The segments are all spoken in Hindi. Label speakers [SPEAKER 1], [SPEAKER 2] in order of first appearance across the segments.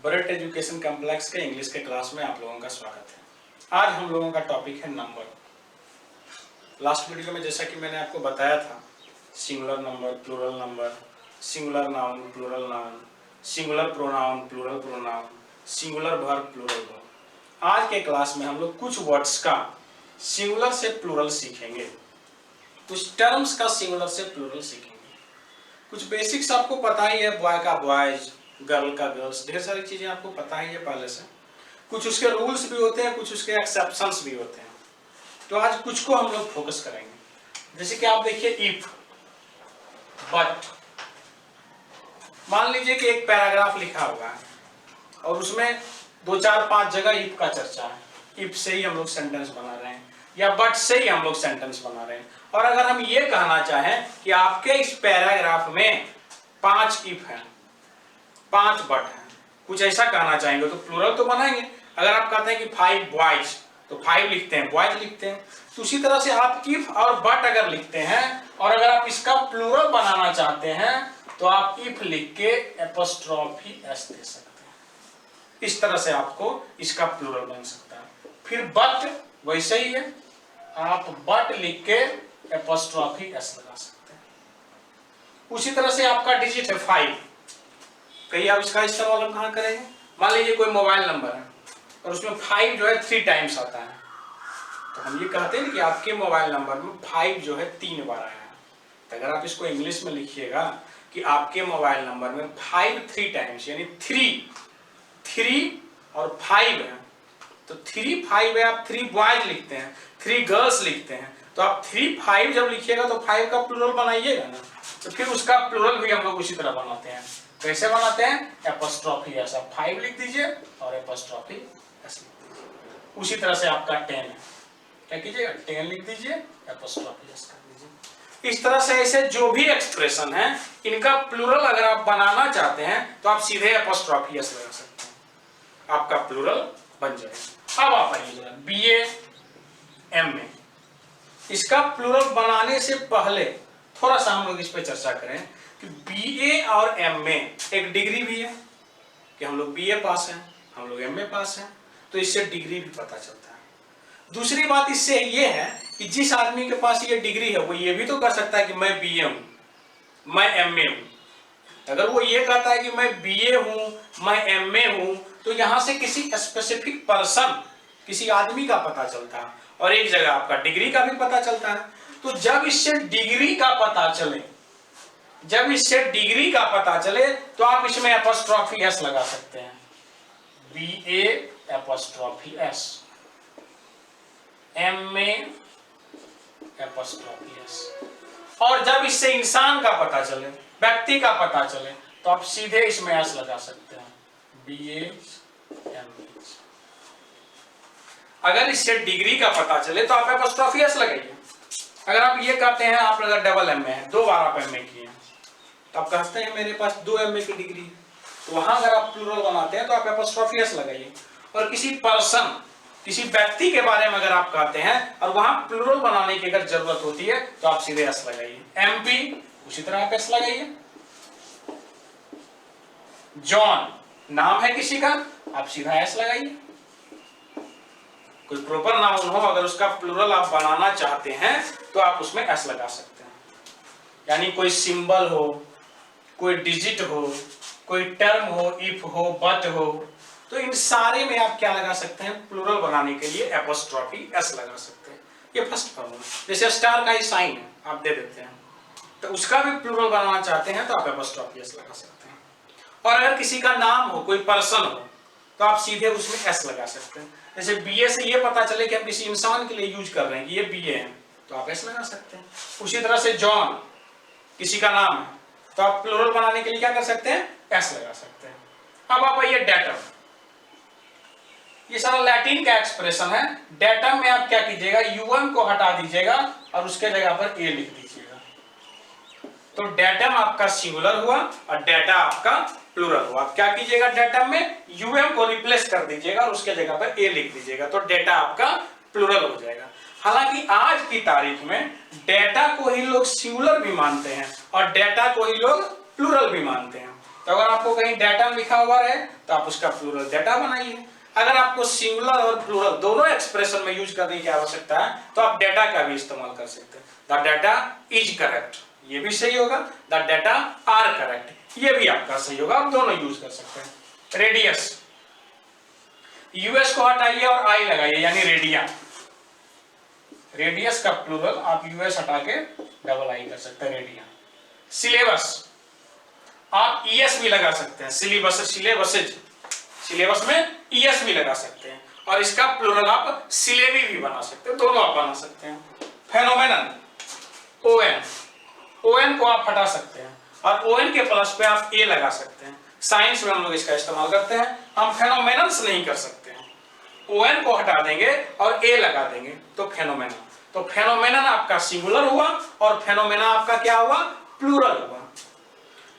[SPEAKER 1] बरेट एजुकेशन कॉम्प्लेक्स के इंग्लिश के क्लास में आप लोगों का स्वागत है। आज हम लोगों का टॉपिक है नंबर। लास्ट वीडियो में जैसा कि मैंने आपको बताया था, singular number, plural number, singular noun, plural noun, singular pronoun, plural pronoun, singular verb, plural verb. आज के क्लास में हम लोग कुछ वर्ड्स का सिंगुलर से प्लूरल सीखेंगे, कुछ टर्म्स का सिंगुलर से प्लूरल सीखेंगे। कुछ बेसिक्स आपको पता ही है, बॉय का बॉयज, गर्ल का गर्ल्स, ढेर सारी चीजें आपको पता ही है पहले से। कुछ उसके रूल्स भी होते हैं, कुछ उसके एक्सेप्शंस भी होते हैं। तो आज कुछ को हम लोग फोकस करेंगे। जैसे कि आप देखिए इफ, बट। मान लीजिए कि एक पैराग्राफ लिखा हुआ है और उसमें 2, 4, 5 जगह इफ का चर्चा है। इफ से ही हम लोग सेंटेंस बना रहे हैं या बट से ही हम लोग सेंटेंस बना रहे हैं। और अगर हम ये कहना चाहें कि आपके इस पैराग्राफ में 5 इफ हैं, 5 बट हैं, कुछ ऐसा कहना चाहेंगे तो प्लूरल तो बनाएंगे। अगर आप कहते हैं कि 5 बॉयज तो 5 लिखते हैं, बॉयज लिखते हैं। तो उसी तरह से आप इफ और बट अगर लिखते हैं और अगर आप इसका प्लूरल बनाना चाहते हैं तो आप इफ लिख के एपोस्ट्रोफी एस दे सकते हैं। इस तरह से आपको इसका प्लूरल बन सकता है। फिर बट वैसे ही है, आप बट लिख के एपोस्ट्रोफी एस लगा सकते हैं। उसी तरह से आपका डिजिट है 5, कहीं आप इसका इस्तेमाल हम कहाँ करेंगे? मान लीजिए कोई मोबाइल नंबर है और उसमें 5 जो है 3 टाइम्स आता है, तो हम ये कहते हैं कि आपके मोबाइल नंबर में 5 जो है 3 बार आया है। तो अगर आप इसको इंग्लिश में लिखिएगा कि आपके मोबाइल नंबर में 5 3 टाइम्स, यानी 3 और 5 है, तो 3 5 है, आप 3 बॉयज लिखते हैं, 3 गर्ल्स लिखते हैं। तो आप 3 5 जब लिखिएगा तो 5 का प्लूरल बनाइएगा ना, तो फिर उसका प्लूरल भी हम लोग उसी तरह बनाते हैं। कैसे बनाते हैं? एपोस्ट्रोफी एस, आप 5 लिख दीजिए और एपोस्ट्रोफी एस लिख दीजिए। उसी तरह से आपका 10 है, क्या कीजिएगा? 10 लिख दीजिए, एपोस्ट्रोफी एस कर दीजिए। इस तरह से ऐसे जो भी एक्सप्रेशन है, इनका प्लूरल अगर आप बनाना चाहते हैं तो आप सीधे एपोस्ट्रोफी एस लगा सकते हैं, आपका प्लूरल बन जाएगा। अब आप आइए बीए, एमए, इसका प्लूरल बनाने से पहले थोड़ा सा हम लोग इस पे चर्चा करें कि बीए और एमए एक डिग्री भी है कि हम लोग बीए पास हैं, हम लोग एमए पास हैं, तो इससे डिग्री भी पता चलता है। दूसरी बात इससे ये है कि जिस आदमी के पास ये डिग्री है वो ये भी तो कर सकता है कि मैं बीए हूं, मैं एमए हूं। अगर वो ये कहता है कि मैं बीए हूं, मैं एमए हूं, तो यहां से किसी स्पेसिफिक पर्सन, किसी आदमी का पता चलता है और एक जगह आपका डिग्री का भी पता चलता है। तो जब इससे डिग्री का पता चले, जब इससे डिग्री का पता चले तो आप इसमें एपोस्ट्रोफी एस लगा सकते हैं, BA apostrophe S, MA apostrophe S. और जब इससे इंसान का पता चले, व्यक्ति का पता चले, तो आप सीधे इसमें एस लगा सकते हैं, बीए एमए। अगर इससे डिग्री का पता चले तो आप एपोस्ट्रोफी एस लगाइए। अगर आप ये कहते हैं, आप अगर डबल एमए है, 2 बार आप एमए किए, तो आप कहते हैं मेरे पास 2 एमए की डिग्री, तो वहां अगर आप प्लूरल बनाते हैं तो आप एपोस्ट्रोफी एस लगाइए। और किसी पर्सन, किसी व्यक्ति के बारे में अगर आप कहते हैं और वहां प्लूरल बनाने की अगर जरूरत होती है तो आप सीधे एस लगाइए। एमपी, उसी तरह आप एस लगाइए। जॉन, नाम है किसी का, आप सीधा एस लगाइए। कोई प्रॉपर नाउन हो, अगर उसका प्लूरल आप बनाना चाहते हैं तो आप उसमें एस लगा सकते हैं। यानी कोई सिंबल हो, कोई डिजिट हो, कोई टर्म हो, इफ हो, बट हो, तो इन सारे में आप क्या लगा सकते हैं? प्लूरल बनाने के लिए एपोस्ट्रोफी एस लगा सकते हैं। ये फर्स्ट फॉर्मूला। जैसे स्टार का ही साइन है, आप दे देते हैं, तो उसका भी प्लूरल बनाना चाहते हैं तो आप एपोस्ट्रोफी एस लगा सकते हैं। और अगर किसी का नाम हो, कोई पर्सन हो, तो आप सीधे उसमें एस लगा सकते हैं। जैसे बीए से ये पता चले कि हम किसी इंसान के लिए यूज कर रहे हैं कि ये बीए है, तो आप एस लगा सकते हैं। उसी तरह से जॉन, किसी का नाम है, तो आप प्लूरल बनाने के लिए क्या कर सकते हैं? एस लगा सकते हैं। अब आप आइए डेटम। ये सारा लैटिन का एक्सप्रेशन है। डेटम में आप क्या कीजिएगा? U1 को हटा दीजिएगा और उसके जगह पर ए लिख दीजिएगा, तो डेटम आपका सिंगुलर हुआ और डेटा आपका प्लूरल हुआ। आप क्या कीजिएगा? डेटम में UM को रिप्लेस कर दीजिएगा और उसके जगह पर ए लिख दीजिएगा, तो डेटा आपका प्लूरल हो जाएगा। हालांकि आज की तारीख में डेटा को ही लोग सिंगुलर भी मानते हैं और डेटा को ही लोग प्लूरल भी मानते हैं। तो अगर आपको कहीं डेटम लिखा हुआ है तो आप उसका प्लूरल डेटा बनाइए। अगर आपको सिंगुलर और प्लूरल दोनों एक्सप्रेशन में यूज करने की आवश्यकता है तो आप डेटा का भी इस्तेमाल कर सकते हैं। द डेटा इज करेक्ट, ये भी सही होगा। द डेटा आर करेक्ट, ये भी आपका सही होगा। आप दोनों यूज कर सकते हैं। रेडियस, यूएस को हटाइए और आई लगाइए, यानी रेडिया। रेडियस का प्लूरल आप यूएस हटा के डबल आई कर सकते हैं, रेडिया। सिलेबस, आप ईएस भी लगा सकते हैं। सिलेबस, सिलेबसेज, सिलेबस में ईएस भी लगा सकते हैं और इसका प्लूरल आप सिलेबी भी बना सकते हैं, दोनों आप बना सकते हैं। फेनोमेनन, ओएन, ओएन को आप हटा सकते हैं और ओएन के प्लस पे आप ए लगा सकते हैं। साइंस में हम लोग इसका इस्तेमाल करते हैं, हम फेनोमेनन्स नहीं कर सकते हैं। ओएन को हटा देंगे और ए लगा देंगे तो फेनोमेनन। तो फेनोमेनन आपका सिंगुलर हुआ और फेनोमेना आपका क्या हुआ, प्लूरल हुआ।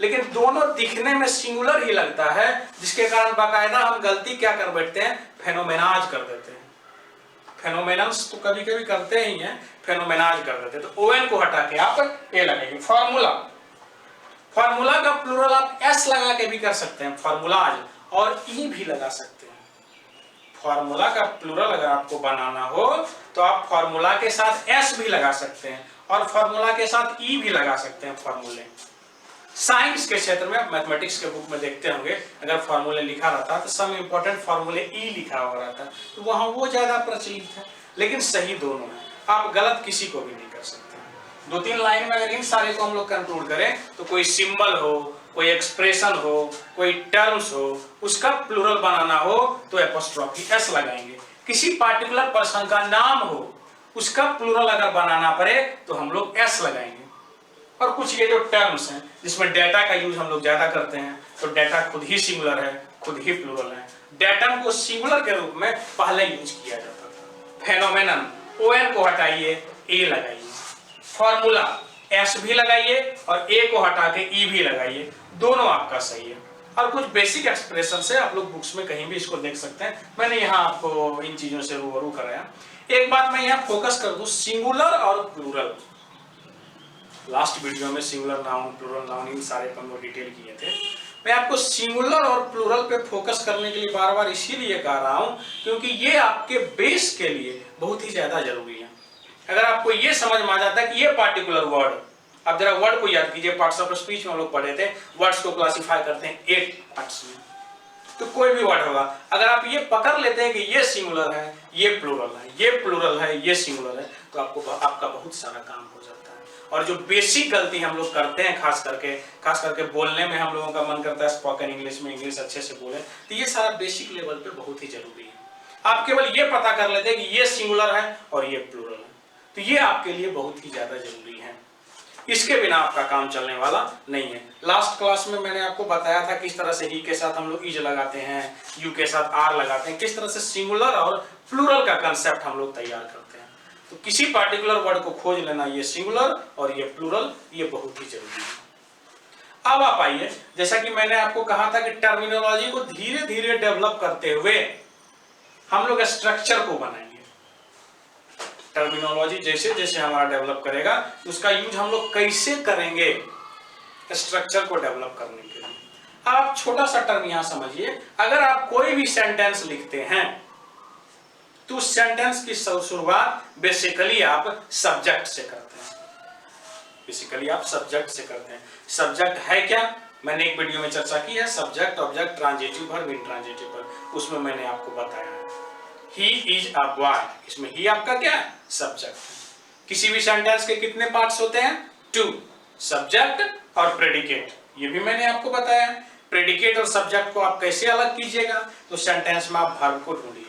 [SPEAKER 1] लेकिन दोनों दिखने में सिंगुलर ही लगता है, जिसके कारण बाकायदा हम गलती क्या कर बैठते हैं, फेनोमेनाज कर देते हैं। फेनोमेनन्स तो कभी कभी करते ही हैं, फेनोमेनाज कर देते हैं। तो ओएन को हटा के आप ए लगाएंगे। फार्मूला, फार्मूला का प्लूरल आप एस लगा के भी कर सकते हैं, फार्मूलाज, और ई भी लगा सकते हैं। फार्मूला का प्लूरल अगर आपको बनाना हो तो आप फार्मूला के साथ एस भी लगा सकते हैं और फार्मूला के साथ ई भी लगा सकते हैं फार्मूले। साइंस के क्षेत्र में, मैथमेटिक्स के बुक में देखते होंगे, अगर फार्मूले लिखा रहता तो सम इंपॉर्टेंट फार्मूले ई लिखा हुआ रहता, तो वहां वो ज्यादा प्रचलित है। लेकिन सही दोनों है, आप गलत किसी को भी नहीं कर सकते। दो तीन लाइन में अगर इन सारे को हम लोग कंक्लूड करें तो कोई सिंबल हो, कोई एक्सप्रेशन हो, कोई टर्म्स हो, उसका प्लूरल बनाना हो तो एपोस्ट्रोफी एस लगाएंगे। किसी पार्टिकुलर पर्सन का नाम हो, उसका प्लूरल अगर बनाना पड़े तो हम लोग एस लगाएंगे। और कुछ ये जो टर्म्स हैं जिसमें डेटा का यूज हम लोग ज्यादा करते हैं, तो डेटा खुद ही सिंगुलर है, खुद ही प्लूरल है। डेटम को सिंगुलर के रूप में पहले यूज किया जाता था। फेनोमेनन, ओएन को हटाइए, ए लगाइए। फॉर्मूला, एस भी लगाइए और ए को हटा के ई भी लगाइए, दोनों आपका सही है। और कुछ बेसिक एक्सप्रेशन से आप लोग बुक्स में कहीं भी इसको देख सकते हैं, मैंने यहाँ आपको इन चीजों से रूबरू कराया। एक बात मैं यहाँ फोकस कर दूं, सिंगुलर और प्लूरल। लास्ट वीडियो में सिंगुलर नाउन, प्लूरल नाउन, इन सारे पर हम लोग डिटेल किए थे। मैं आपको सिंगुलर और प्लूरल पे फोकस करने के लिए बार बार इसीलिए कह रहा हूं क्योंकि ये आपके बेस के लिए बहुत ही ज्यादा जरूरी है। अगर आपको ये समझ में आ जाता है कि ये पार्टिकुलर वर्ड, अब जरा वर्ड को याद कीजिए, पार्ट्स ऑफ स्पीच में हम लोग पढ़े थे, वर्ड्स को क्लासिफाई करते हैं 8 पार्ट्स में। तो कोई भी वर्ड होगा, अगर आप ये पकड़ लेते हैं कि ये सिंगुलर है, ये प्लूरल है, ये प्लूरल है, ये सिंगुलर है, तो आपका बहुत सारा काम हो जाता है। और जो बेसिक गलती हम लोग करते हैं, खास करके बोलने में हम लोगों का मन करता है स्पोकन इंग्लिश में इंग्लिश अच्छे से बोले, तो ये सारा बेसिक लेवल पे बहुत ही जरूरी है। आप केवल ये पता कर लेते हैं कि ये सिंगुलर है और ये प्लूरल है, तो ये आपके लिए बहुत ही ज्यादा जरूरी है। इसके बिना आपका काम चलने वाला नहीं है। लास्ट क्लास में मैंने आपको बताया था किस तरह से ही के साथ हम लोग इज लगाते हैं, यू के साथ आर लगाते हैं, किस तरह से सिंगुलर और प्लूरल का कंसेप्ट हम लोग तैयार करते हैं। तो किसी पार्टिकुलर वर्ड को खोज लेना, ये सिंगुलर और ये प्लूरल, ये बहुत ही जरूरी है। अब आप आइए, जैसा कि मैंने आपको कहा था कि टर्मिनोलॉजी को धीरे धीरे डेवलप करते हुए हम लोग स्ट्रक्चर को बनाएंगे। टर्मिनोलॉजी जैसे जैसे हमारा डेवलप करेगा, उसका यूज हम लोग कैसे करेंगे स्ट्रक्चर को डेवलप करने के लिए। आप छोटा सा टर्म यहां समझिए, अगर आप कोई भी सेंटेंस लिखते हैं तो उस सेंटेंस की शुरुआत बेसिकली आप सब्जेक्ट से करते हैं। बेसिकली आप सब्जेक्ट से करते हैं। सब्जेक्ट है क्या, मैंने एक वीडियो में चर्चा की है, subject, object, transitive verb, intransitive verb, उसमें मैंने आपको बताया है। ही इज अ बॉय, इसमें ही आपका क्या है, सब्जेक्ट। किसी भी सेंटेंस के कितने पार्ट्स होते हैं, 2, सब्जेक्ट और प्रेडिकेट, ये भी मैंने आपको बताया। प्रेडिकेट और सब्जेक्ट को आप कैसे अलग कीजिएगा, तो सेंटेंस में आप वर्ब को ढूंढिए।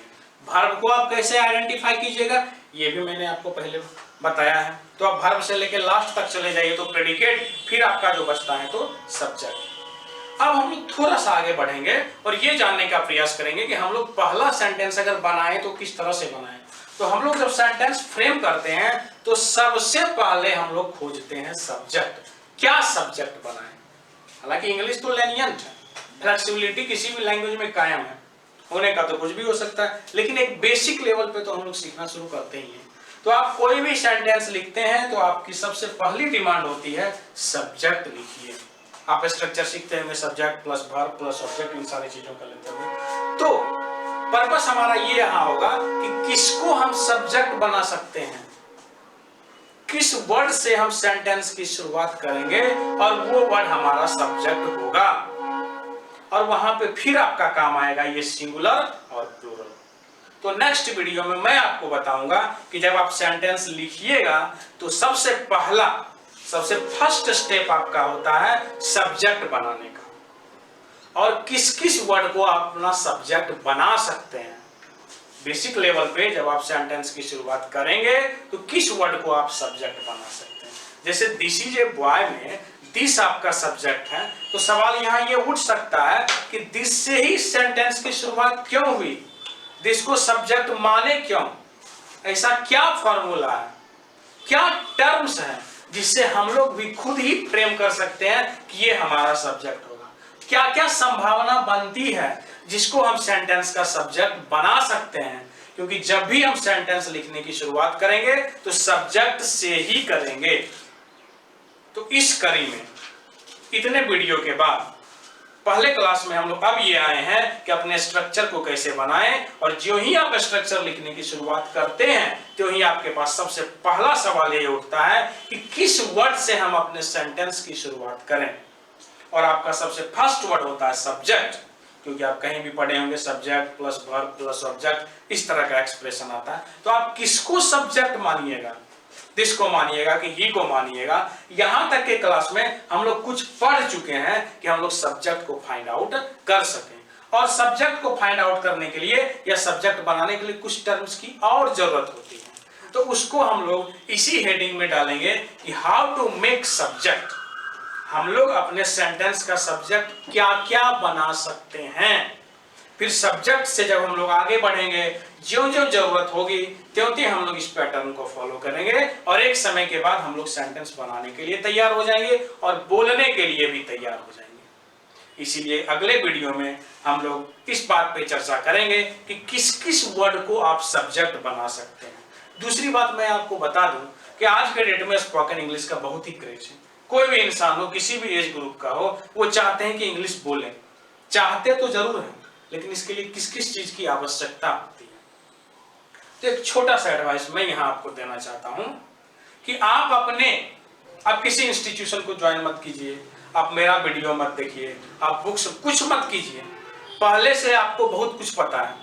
[SPEAKER 1] वर्ब को आप कैसे आइडेंटिफाई कीजिएगा, ये भी मैंने आपको पहले बताया है। तो आप वर्ब से लेकर लास्ट तक चले जाइए तो प्रेडिकेट, फिर आपका जो बचता है तो सब्जेक्ट। अब हम लोग थोड़ा सा आगे बढ़ेंगे और ये जानने का प्रयास करेंगे कि हम लोग पहला सेंटेंस अगर बनाएं तो किस तरह से बनाएं। तो हम लोग जब सेंटेंस फ्रेम करते हैं तो सबसे पहले हम लोग खोजते हैं सब्जेक्ट। क्या सब्जेक्ट बनाएं। हालांकि इंग्लिश तो लेनियंट है, फ्लेक्सिबिलिटी किसी भी लैंग्वेज में कायम है, होने का तो कुछ भी हो सकता है, लेकिन एक बेसिक लेवल पे तो हम लोग सीखना शुरू करते ही हैं। तो आप कोई भी सेंटेंस लिखते हैं तो आपकी सबसे पहली डिमांड होती है सब्जेक्ट लिखिए। आप स्ट्रक्चर सीखते होंगे, subject plus verb plus object, इन सारी चीजों का लेते होंगे। तो पर्पस हमारा ये यहाँ होगा कि किसको हम सब्जेक्ट बना सकते हैं, किस वर्ड से हम सेंटेंस की शुरुआत करेंगे और वो वर्ड हमारा सब्जेक्ट होगा, और वहां पे फिर आपका काम आएगा ये सिंगुलर और प्लूरल। तो नेक्स्ट वीडियो में मैं आपको बताऊंगा कि जब आप सेंटेंस लिखिएगा तो सबसे फर्स्ट स्टेप आपका होता है सब्जेक्ट बनाने का, और किस किस वर्ड को आप अपना सब्जेक्ट बना सकते हैं। बेसिक लेवल पे जब आप सेंटेंस की शुरुआत करेंगे तो किस वर्ड को आप सब्जेक्ट बना सकते हैं। जैसे दिस इज ए बॉय में दिस आपका सब्जेक्ट है, तो सवाल यहाँ ये उठ सकता है कि दिस से ही सेंटेंस की शुरुआत क्यों हुई, दिस को सब्जेक्ट माने क्यों, ऐसा क्या फॉर्मूला है, क्या टर्म्स है जिससे हम लोग भी खुद ही प्रेम कर सकते हैं कि ये हमारा सब्जेक्ट होगा, क्या क्या संभावना बनती है जिसको हम सेंटेंस का सब्जेक्ट बना सकते हैं। क्योंकि जब भी हम सेंटेंस लिखने की शुरुआत करेंगे तो सब्जेक्ट से ही करेंगे। तो इस कड़ी में इतने वीडियो के बाद पहले क्लास में हम लोग अब ये आए हैं कि अपने स्ट्रक्चर को कैसे बनाएं, और जो ही आप स्ट्रक्चर लिखने की शुरुआत करते हैं तो ही आपके पास सबसे पहला सवाल ये उठता है कि किस वर्ड से हम अपने सेंटेंस की शुरुआत करें। और आपका सबसे फर्स्ट वर्ड होता है सब्जेक्ट, क्योंकि आप कहीं भी पढ़े होंगे subject plus verb plus object, इस तरह का एक्सप्रेशन आता है। तो आप किसको सब्जेक्ट मानिएगा, दिस को मानिएगा कि ही को मानिएगा। यहां तक के क्लास में हम लोग कुछ पढ़ चुके हैं कि हम लोग सब्जेक्ट को फाइंड आउट कर सकें, और सब्जेक्ट को फाइंड आउट करने के लिए या सब्जेक्ट बनाने के लिए कुछ टर्म्स की और जरूरत होती है। तो उसको हम लोग इसी हेडिंग में डालेंगे कि हाउ टू मेक सब्जेक्ट। हम लोग अपने सेंटेंस का सब्जेक्ट क्या क्या बना सकते हैं। फिर सब्जेक्ट से जब हम लोग आगे बढ़ेंगे, ज्यों ज्यों जरूरत होगी त्यों त्यों हम लोग इस पैटर्न को फॉलो करेंगे, और एक समय के बाद हम लोग सेंटेंस बनाने के लिए तैयार हो जाएंगे और बोलने के लिए भी तैयार हो जाएंगे। इसीलिए अगले वीडियो में हम लोग इस बात पे चर्चा करेंगे कि किस किस वर्ड को आप सब्जेक्ट बना सकते हैं। दूसरी बात मैं आपको बता दूं कि आज के डेट में स्पोकन इंग्लिश का बहुत ही क्रेज है। कोई भी इंसान हो, किसी भी एज ग्रुप का हो, वो चाहते हैं कि इंग्लिश बोलें। चाहते तो जरूर हैं, लेकिन इसके लिए किस किस चीज की आवश्यकता होती है। तो एक छोटा सा एडवाइस मैं यहां आपको देना चाहता हूं कि आप किसी इंस्टीट्यूशन को ज्वाइन मत कीजिए, आप मेरा वीडियो मत देखिए, आप बुक्स कुछ मत कीजिए। पहले से आपको बहुत कुछ पता है,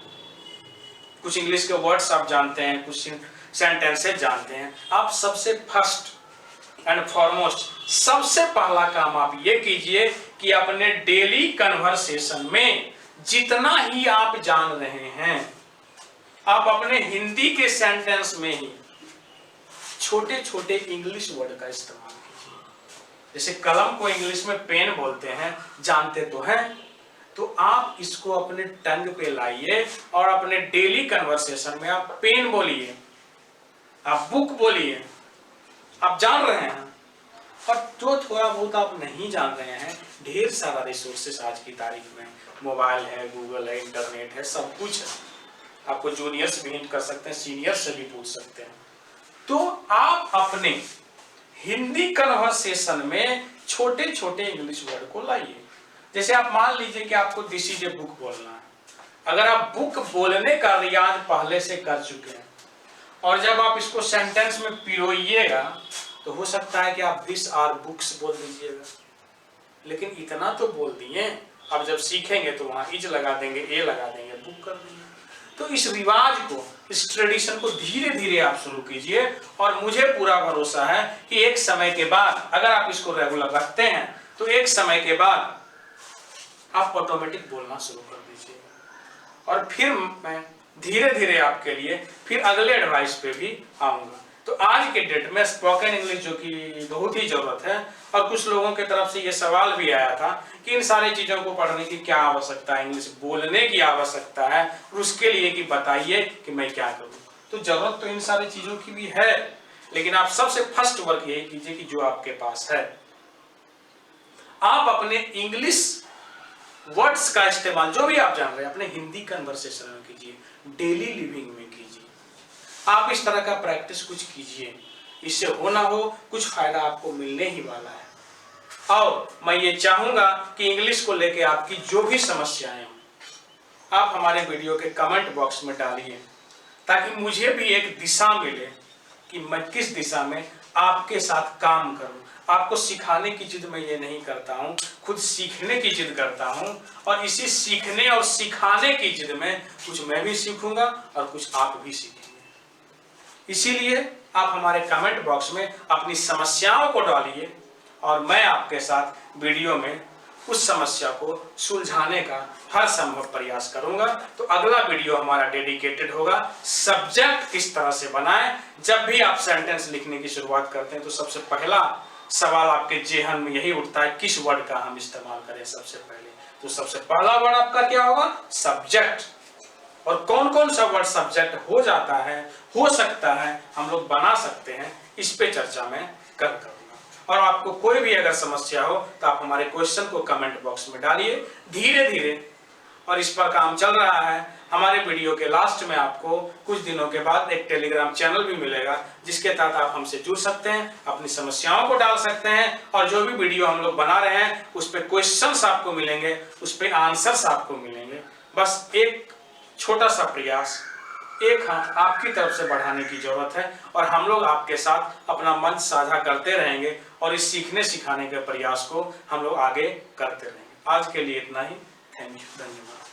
[SPEAKER 1] कुछ इंग्लिश के वर्ड्स आप जानते हैं, कुछ सेंटेंसेस जानते हैं। आप सबसे फर्स्ट एंड फॉरमोस्ट सबसे पहला काम आप ये कीजिए कि अपने डेली कन्वर्सेशन में जितना ही आप जान रहे हैं, आप अपने हिंदी के सेंटेंस में ही छोटे छोटे इंग्लिश वर्ड का इस्तेमाल कीजिए। जैसे कलम को इंग्लिश में पेन बोलते हैं, जानते तो हैं, तो आप इसको अपने टंग पे लाइए और अपने डेली कन्वर्सेशन में आप पेन बोलिए, आप बुक बोलिए। आप जान रहे हैं, और जो थोड़ा बहुत आप नहीं जान रहे हैं, ढेर सारा रिसोर्सेस आज की तारीख में, मोबाइल है, गूगल है, इंटरनेट है, सब कुछ है। आपको जूनियर्स भी हिंट कर सकते हैं, सीनियर्स से भी पूछ सकते हैं। तो आप अपने हिंदी कन्वर्सेशन में छोटे छोटे इंग्लिश वर्ड को लाइए। जैसे आप मान लीजिए कि आपको दिस इज ए बुक बोलना है। अगर आप बुक बोलने का रियाज पहले से कर चुके हैं और जब आप इसको सेंटेंस में पिरोइएगा तो हो सकता है कि आप दिस आर बुक्स बोल दीजिएगा, लेकिन इतना तो बोल दिए। अब जब सीखेंगे तो वहां इज लगा देंगे, ए लगा देंगे, बुक कर देंगे। तो इस रिवाज को, इस ट्रेडिशन को धीरे धीरे आप शुरू कीजिए, और मुझे पूरा भरोसा है कि एक समय के बाद अगर आप इसको रेगुलर रखते हैं तो एक समय के बाद आप ऑटोमेटिक बोलना शुरू कर दीजिएगा। और फिर मैं धीरे धीरे आपके लिए फिर अगले एडवाइस पे भी आऊंगा। तो आज के डेट में स्पोकन इंग्लिश जो कि बहुत ही जरूरत है, और कुछ लोगों की तरफ से ये सवाल भी आया था कि इन सारी चीजों को पढ़ने की क्या आवश्यकता है, इंग्लिश बोलने की आवश्यकता है, और उसके लिए कि बताइए कि मैं क्या करूं। तो जरूरत तो इन सारी चीजों की भी है, लेकिन आप सबसे फर्स्ट वर्क यही कीजिए कि जो आपके पास है, आप अपने इंग्लिश वर्ड्स का इस्तेमाल जो भी आप जान रहे हैं अपने हिंदी कन्वर्सेशन में कीजिए, डेली लिविंग में कीजिए। आप इस तरह का प्रैक्टिस कुछ कीजिए, इससे हो ना हो कुछ फायदा आपको मिलने ही वाला है। और मैं ये चाहूंगा कि इंग्लिश को लेके आपकी जो भी समस्याएं हो आप हमारे वीडियो के कमेंट बॉक्स में डालिए, ताकि मुझे भी एक दिशा मिले कि मैं किस दिशा में आपके साथ काम करूं। आपको सिखाने की जिद मैं ये नहीं करता हूं, खुद सीखने की जिद करता हूं, और इसी सीखने और सिखाने की जिद में कुछ मैं भी सीखूंगा और कुछ आप भी सीखेंगे। इसीलिए आप हमारे कमेंट बॉक्स में अपनी समस्याओं को डालिए और मैं आपके साथ वीडियो में उस समस्या को सुलझाने का हर संभव प्रयास करूंगा। तो अगला वीडियो हमारा डेडिकेटेड होगा सब्जेक्ट किस तरह से बनाएं। जब भी आप सेंटेंस लिखने की शुरुआत करते हैं तो सबसे पहला सवाल आपके जेहन में यही उठता है, किस वर्ड का हम इस्तेमाल करें सबसे पहले। तो सबसे पहला वर्ड आपका क्या होगा? सब्जेक्ट। और कौन कौन सा वर्ड सब्जेक्ट हो जाता है, हो सकता है, हम लोग बना सकते हैं, इस पे चर्चा मैं करूंगा। और आपको कोई भी अगर समस्या हो तो आप हमारे क्वेश्चन को कमेंट बॉक्स में डालिए। धीरे धीरे, और इस पर काम चल रहा है, हमारे वीडियो के लास्ट में आपको कुछ दिनों के बाद एक टेलीग्राम चैनल भी मिलेगा, जिसके तहत आप हमसे जुड़ सकते हैं, अपनी समस्याओं को डाल सकते हैं, और जो भी वीडियो हम लोग बना रहे हैं उस पर क्वेश्चंस आपको मिलेंगे, उस पर आंसर्स आपको मिलेंगे। बस एक छोटा सा प्रयास, एक हाथ आपकी तरफ से बढ़ाने की जरूरत है, और हम लोग आपके साथ अपना मंच साझा करते रहेंगे और इस सीखने सिखाने के प्रयास को हम लोग आगे करते रहेंगे। आज के लिए इतना ही। थैंक यू, धन्यवाद।